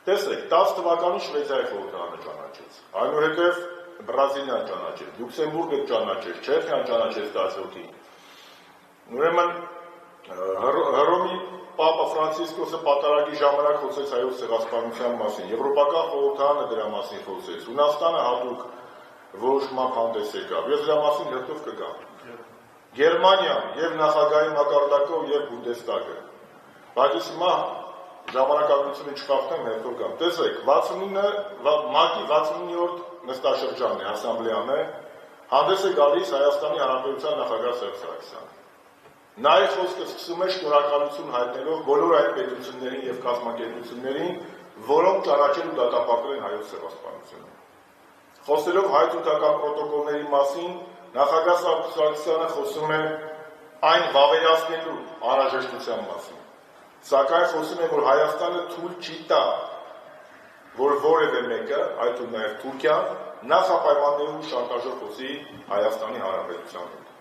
Տեսեք, 10 թվականին Շվեյցարիայի խորհրդարանը ճանաչեց, այնուհետև Բրազիլիան ճանաչեց, Լյուքսեմբուրգը ճանաչեց, Չեխիան ճանաչեց 17-ին։ Ուրեմն Հռոմի Պապա Ֆրանցիսկոսը պատարագի ժամանակ խոսեց Հայոց ցեղասպանության մասին, Եվրոպական խորհրդարանը դրա մասին խոսեց, Հունաստանը հատուկ որոշմամբ հանդես եկավ, ես դրա մասին հերթով կգամ։ Գերմանիան եւ նախագահի մակարդակով եւ Բունդեստագը։ Բայց հիմա ժամանակագրությունը չխախտեմ, հերթով գամ։ Տեսեք, 69-ը ՄԱԿ-ի 69-րդ նստաշրջանն է, ասամբլեան է, հանդես է գալիս Հայաստանի Հանրապետության նախագահ Սերժ Սարգսյանը։ Նա իր խոսքը սկսում է շնորհակալություն հայտնելով բոլոր այդ պետություններին եւ կազմակերպություններին, որոնք ճանաչել ու դատապարտել են Հայոց ցեղասպանությունը։ Խոսելով հայ-թուրքական պրոտոկոլների մասին, նախագահ Սարգսյանը խոսում է այն վավերացնելու անհրաժեշտության մասին։ Սակայն խոսում է, որ Հայաստանը թույլ չի տա, որ որևէ մեկը, այդ ու նաև Թուրքիան, նախապայմաններում շանտաժով խոսի Հայաստանի Հանրապետության հետ։